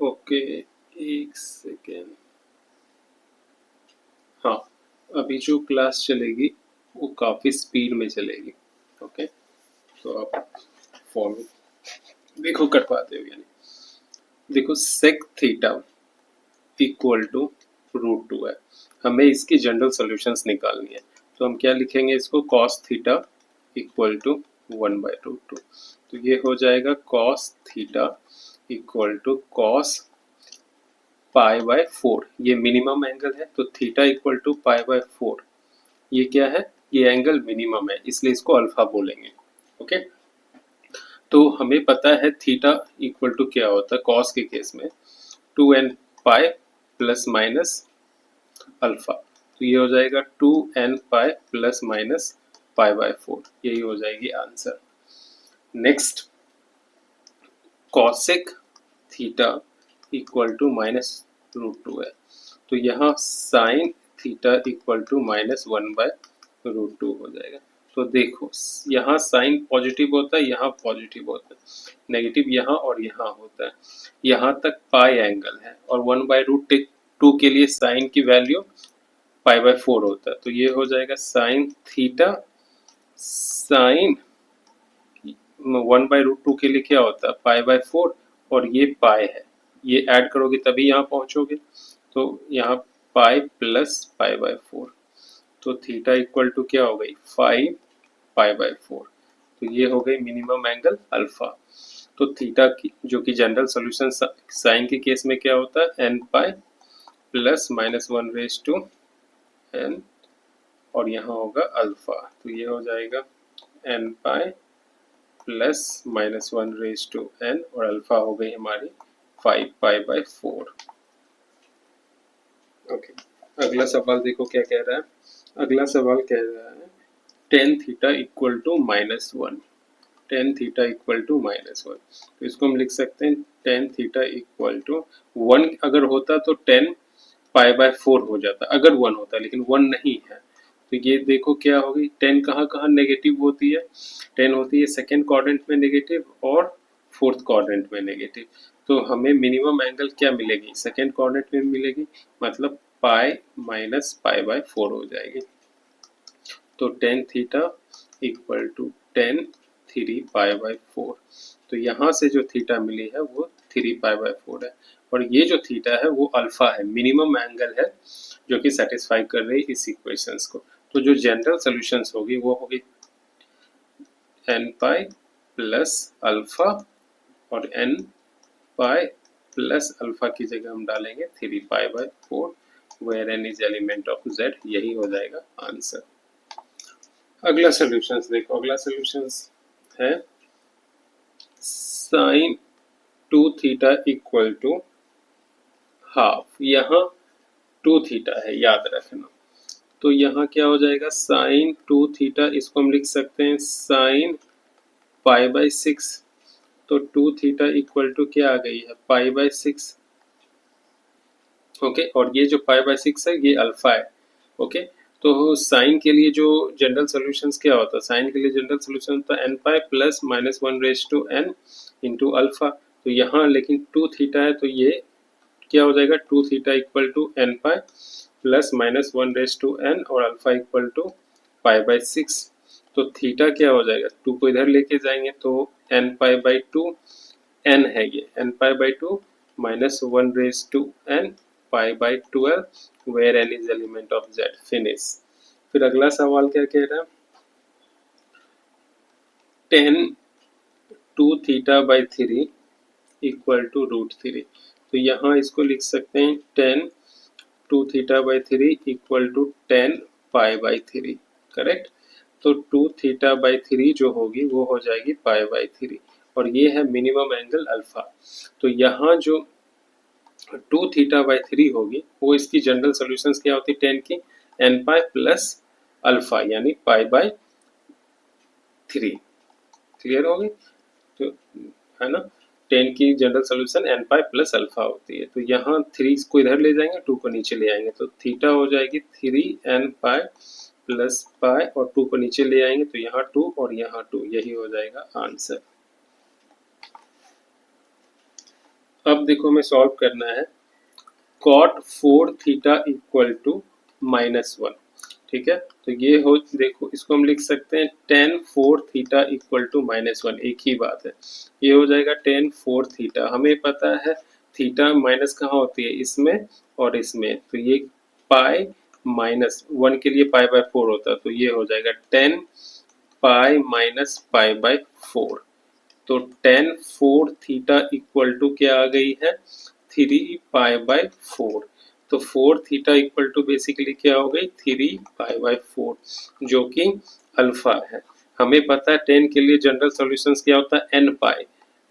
Okay, एक second. हाँ, अभी जो क्लास चलेगी वो काफ़ी स्पीड में चलेगी। ओके, तो आप फॉर्म देखो कर पाते हो या नहीं। देखो sec theta equal to root two है, हमें इसकी जनरल सॉल्यूशंस निकालनी है। तो हम क्या लिखेंगे इसको, कॉस थीटा इक्वल टू 1/√2। तो ये हो जाएगा cos theta equal to cos π/4। ये मिनिमम एंगल है, तो थीटा इक्वल टू π/4 ये क्या है, ये एंगल मिनिमम है, इसलिए इसको अल्फा बोलेंगे। ओके, तो हमें पता है थीटा इक्वल टू क्या होता है कॉस के केस में, 2n पाई प्लस माइनस अल्फा। तो ये हो जाएगा 2n पाई प्लस माइनस π/4, यही हो जाएगी answer. Next, cosec theta equal to -√2 है, तो यहाँ साइन थीटा इक्वल टू -1/√2 हो जाएगा। तो देखो यहाँ साइन पॉजिटिव होता है, यहाँ पॉजिटिव होता है, नेगेटिव यहाँ और यहाँ होता है। यहाँ तक पाई एंगल है और 1/√2 के लिए साइन की वैल्यू π/4 होता है। तो ये हो जाएगा साइन थीटा, साइन 1/√2 के लिए क्या होता है π/4, और ये पाई है, ये ऐड करोगे तभी यहाँ पहुंचोगे। तो यहाँ पाई प्लस π/4, तो थीटा इक्वल टू क्या हो गई 5 π/4। तो ये हो गई मिनिमम एंगल अल्फा। तो थीटा की जो कि जनरल सॉल्यूशन साइन के केस में क्या होता है n पाई प्लस -1/n, और यहाँ होगा अल्फा। तो ये हो जाएगा n पाई प्लस -1/n, और अल्फा हो गई हमारी 5 π/4। ओके, अगला सवाल देखो क्या कह रहा है। अगला सवाल कह रहा है tan theta equal to -1, tan theta equal to -1। तो इसको हम लिख सकते हैं टेन थीटा इक्वल टू 1 अगर होता तो 10 π/4 हो जाता अगर 1 होता, लेकिन 1 नहीं है। तो ये देखो क्या होगी, 10 कहाँ कहाँ नेगेटिव होती है, 10 होती है सेकेंड क्वाड्रेंट में नेगेटिव और फोर्थ क्वाड्रेंट में नेगेटिव। तो हमें मिनिमम एंगल क्या मिलेगी, सेकेंड क्वाड्रेंट में मिलेगी, मतलब पाई माइनस π/4 हो जाएगी। तो टेन थीटा इक्वल टू 10 3 π/4। तो यहाँ से जो थीटा मिली है वो 3 π/4 है, और ये जो थीटा है वो अल्फा है, मिनिमम एंगल है जो कि सेटिस्फाई कर रही है इस इक्वेशंस को। तो जो जनरल सॉल्यूशंस होगी वो होगी n पाई प्लस अल्फा, और n पाई प्लस अल्फा की जगह हम डालेंगे 3 π/4, where n is element of z। यही हो जाएगा आंसर। अगला सॉल्यूशंस देखो, अगला सॉल्यूशंस है sine 2 theta equal to half. यहाँ 2 थीटा है याद रखना, तो यहाँ क्या हो जाएगा साइन 2 थीटा, इसको हम लिख सकते हैं साइन π/6। तो 2 थीटा इक्वल टू क्या आ गई है π/6। ओके, और ये जो π/6 है ये अल्फा है। ओके, तो साइन के लिए जो जनरल सॉल्यूशंस क्या होता है, साइन के लिए जनरल सॉल्यूशन होता है n pi plus -1/n into alpha. तो यहाँ लेकिन 2 थीटा है, तो ये क्या हो जाएगा 2 theta equal to n pi plus -1/n, और अल्फा इक्वल टू π/6। तो थीटा क्या हो जाएगा, 2 को इधर लेके जाएंगे तो n π/2, n है ये n π/2 -1/n π/12, where n is element of z। Finish. फिर अगला सवाल क्या कह रहा है, 10 2 थीटा बाई 3 इक्वल टू √3। तो यहाँ इसको लिख सकते हैं 10 2 theta by 3 equal to 10 π/3। Correct, तो 2 थीटा बाई 3 जो होगी वो हो जाएगी π/3, और ये है मिनिमम एंगल अल्फा। तो यहाँ जो 2 थीटा बाई 3 होगी वो इसकी जनरल सॉल्यूशंस क्या होती है 10 की, n पाई प्लस अल्फा यानी π/3। क्लियर हो गई, तो है ना, 10 की general solution n pi plus alpha होती है। तो यहाँ 3 को इधर ले जाएंगे, 2 को नीचे ले आएंगे, तो थीटा हो जाएगी 3n पाई प्लस पाई, और 2 को नीचे ले आएंगे तो यहाँ 2 और यहाँ 2, यही हो जाएगा आंसर। अब देखो हमें सॉल्व करना है cot 4 थीटा इक्वल टू -1, ठीक है। तो ये हो, देखो इसको हम लिख सकते हैं tan 4 थीटा इक्वल टू -1, एक ही बात है। ये हो जाएगा tan 4 थीटा, हमें पता है थीटा माइनस कहाँ होती है, इसमें और इसमें, तो ये पाई -1 के लिए पाई बाय 4 होता है, तो ये हो जाएगा 10 पाई माइनस पाई बाय 4। तो tan 4 थीटा इक्वल टू क्या आ गई है, 3 पाई बाय 4। तो 4 थीटा इक्वल टू बेसिकली क्या हो गई, 3 पाई बाय 4, जो कि अल्फा है। हमें पता है 10 के लिए जनरल सॉल्यूशंस क्या होता है,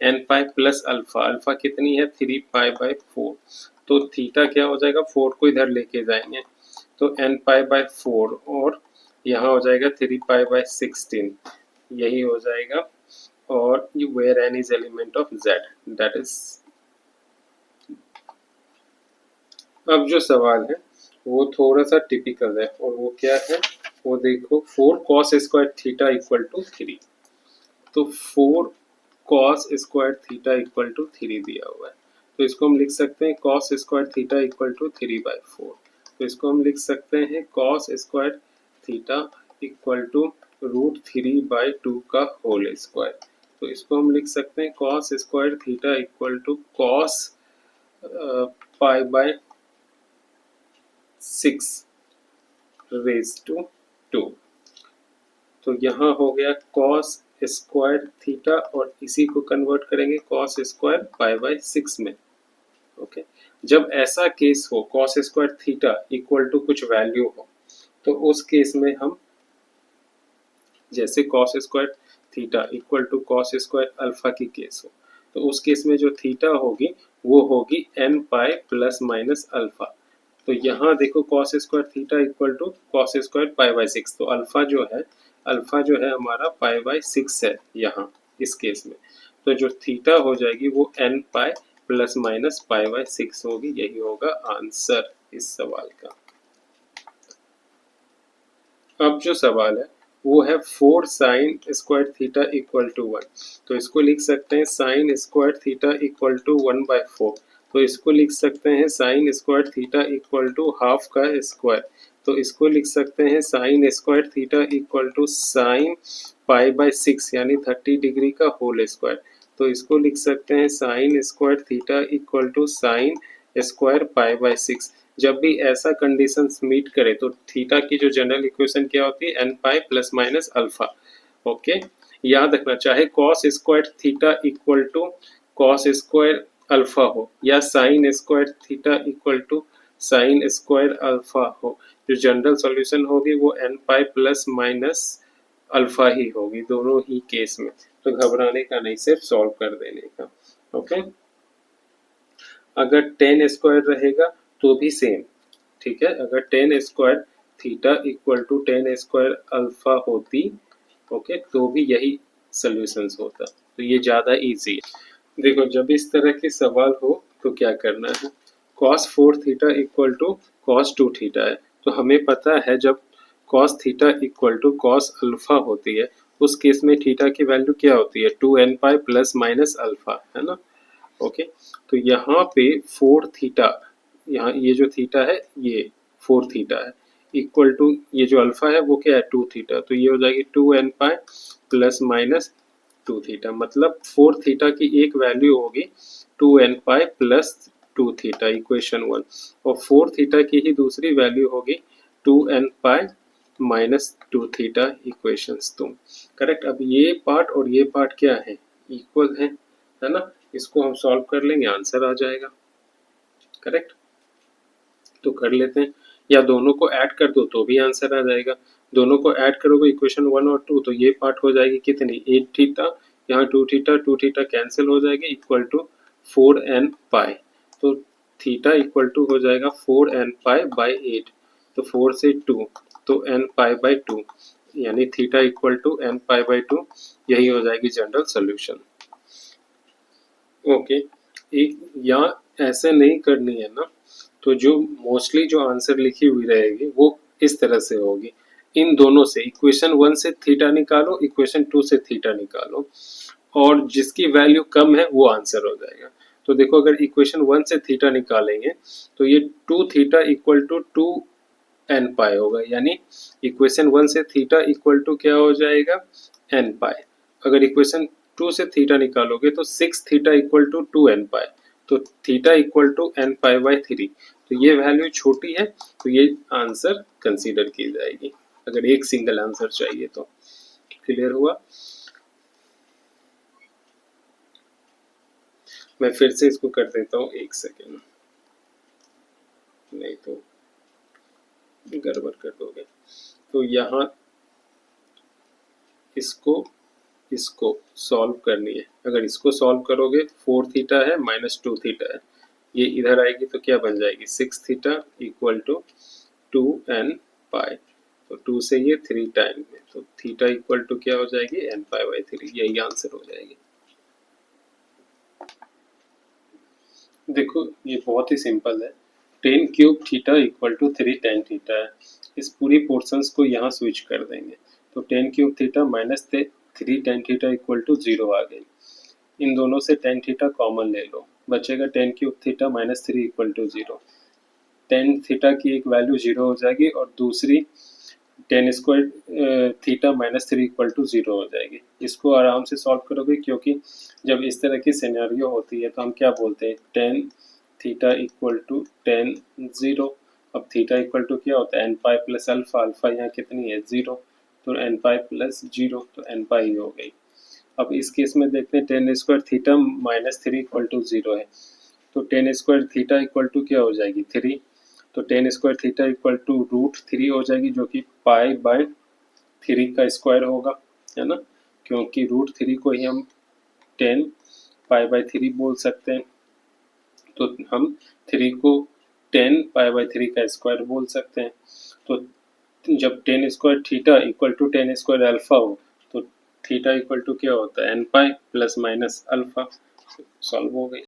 N pi plus alpha, alpha कितनी है 3 पाई बाय 4। तो थीटा क्या हो जाएगा, 4 को इधर लेके जाएंगे तो एन पाई बाय 4, और यहाँ हो जाएगा 3 पाई बाय 16, यही हो जाएगा। और where n is element of z, that is। अब जो सवाल है वो थोड़ा सा टिपिकल है, और वो क्या है, वो देखो 4 cos square theta equal to 3। तो 4 cos square theta equal to 3 दिया हुआ है, तो इसको हम लिख सकते हैं cos square theta equal to 3/4। तो इसको हम लिख सकते हैं cos square theta equal to √3/2 का होल स्क्वायर। तो इसको हम लिख सकते हैं cos square theta equal to cos pi by 6 raise to 2। तो यहाँ हो गया cos स्क्वायर थीटा, और इसी को कन्वर्ट करेंगे cos स्क्वायर पाई बाय 6 में। ओके, जब ऐसा केस हो cos square theta equal to कुछ वैल्यू हो, तो उस केस में हम, जैसे cos square theta equal to cos square alpha की केस हो, तो उस केस में जो थीटा होगी वो होगी n pi plus minus alpha. तो यहाँ देखो cos square theta equal to cos square pi by 6, तो अल्फा जो है हमारा पाई बाय 6 है यहाँ इस केस में। तो जो थीटा हो जाएगी वो n pi plus minus pi by 6 होगी, यही होगा आंसर इस सवाल का। अब जो सवाल है वो है 4 sine square theta equal to 1। तो इसको लिख सकते हैं sine square theta equal to 1/4। तो इसको लिख सकते हैं sine square theta equal to half का स्क्वायर। तो इसको लिख सकते हैं sine square theta equal to sine pi by 6 यानी 30 डिग्री का होल स्क्वायर। तो इसको लिख सकते हैं sine square theta equal to sine square pi by 6। जब भी ऐसा कंडीशन मीट करे तो थीटा की जो जनरल इक्वेशन क्या होती है, N pi plus minus alpha. Okay, याद रखना, चाहे cos square theta equal to cos square alpha हो या sine square theta equal to sine square alpha हो, जो जनरल सॉल्यूशन होगी वो N pi plus minus alpha ही होगी दोनों ही केस में। तो घबराने का नहीं, सिर्फ सॉल्व कर देने का। ओके, अगर 10 स्क्वायर रहेगा तो भी सेम, ठीक है। अगर 10 square theta equal to 10 square alpha होती, ओके, तो भी यही सॉल्यूशंस होता। तो ये ज़्यादा इजी है। देखो जब इस तरह के सवाल हो तो क्या करना है, cos 4 theta equal to cos 2 theta है। तो हमें पता है जब cos theta equal to cos alpha होती है, उस केस में थीटा की वैल्यू क्या होती है, 2n पाई प्लस माइनस अल्फा, है ना। ओके, तो यहाँ पे 4 थीटा, यहाँ ये जो थीटा है ये 4 थीटा है, इक्वल टू ये जो अल्फा है वो क्या है 2 थीटा। तो ये हो जाएगी 2n पाई प्लस माइनस 2 थीटा, मतलब 4 थीटा की एक वैल्यू होगी 2n pi plus 2 theta equation 1, और 4 थीटा की ही दूसरी वैल्यू होगी 2n pi minus 2 theta equation 2। Correct. अब ये पार्ट और ये पार्ट क्या है, इक्वल है ना। इसको हम सॉल्व कर लेंगे, आंसर आ जाएगा। करेक्ट, तो कर लेते हैं, या दोनों को ऐड कर दो तो भी आंसर आ जाएगा। दोनों को ऐड करोगे इक्वेशन 1 और 2, तो ये पार्ट हो जाएगी कितनी, 8 थीटा, यहाँ 2 थीटा कैंसिल हो जाएगी, इक्वल टू 4n पाई। तो थीटा इक्वल टू हो जाएगा 4n पाई बाई 8। तो 4 से 2, तो n पाई बाई 2, यानी theta equal to n pi by 2, यही हो जाएगी जनरल सोल्यूशन। ओके, एक या ऐसे नहीं करनी है ना, तो जो मोस्टली जो आंसर लिखी हुई रहेगी वो इस तरह से होगी, इन दोनों से इक्वेशन 1 से थीटा निकालो, इक्वेशन 2 से थीटा निकालो, और जिसकी वैल्यू कम है वो आंसर हो जाएगा। तो देखो अगर इक्वेशन 1 से थीटा निकालेंगे तो ये 2 थीटा इक्वल टू 2 एन पाई होगा, यानी इक्वेशन 1 से थीटा इक्वल टू क्या हो जाएगा, एन पाई। अगर इक्वेशन 2 से थीटा निकालोगे तो 6 theta equal to 2 n pi, तो theta equal to n pi by 3। तो ये वैल्यू छोटी है तो ये आंसर कंसीडर की जाएगी, अगर एक सिंगल आंसर चाहिए तो। क्लियर हुआ? मैं फिर से इसको कर देता हूँ, एक सेकेंड, नहीं तो गड़बड़ कर दोगे। तो यहाँ इसको सॉल्व करनी है। अगर इसको सॉल्व करोगे 4 थीटा है माइनस 2 थीटा है, ये इधर आएगी तो क्या बन जाएगी, 6 theta equal to 2 n pi. तो 2 से ये 3 टाइम में, तो थीटा इक्वल टू क्या हो जाएगी, एन पाई बाई 3। यही आंसर हो जाएगी। देखो ये बहुत ही सिंपल है, 10 cube theta equal to 3 tan theta है। इस पूरी पोर्शंस को यहाँ स्विच कर देंगे, तो 10 cube theta minus 3 tan theta equal to 0 आ गई। इन दोनों से टेन थीटा कॉमन ले लो, बचेगा 10 cube theta minus 3 equal to 0। Tan theta की एक वैल्यू 0 हो जाएगी और दूसरी tan square theta minus 3 equal to 0 हो जाएगी। इसको आराम से सॉल्व करोगे, क्योंकि जब इस तरह की सिनेरियो होती है तो हम क्या बोलते हैं, tan theta equal to tan 0। अब थीटा इक्वल टू क्या होता है, N pi plus alpha. Alpha यहाँ कितनी है, 0, तो एन पाई प्लस 0, तो एन पाई हो गई। अब इस केस में देखते हैं, tan square theta minus 3 equal to 0 है, तो tan square theta equal to क्या हो जाएगी, 3। तो tan square theta equal to root 3 हो जाएगी, जो कि पाई बाय 3 का स्क्वायर होगा, है ना, क्योंकि रूट 3 को ही हम 10 पाई बाय 3 बोल सकते हैं। तो हम 3 को 10 पाई बाय 3 का स्क्वायर बोल सकते हैं। तो जब 10 square theta equal to 10 square alpha हो, तो थीटा इक्वल टू क्या होता है, N pi plus minus alpha. Solve हो गई।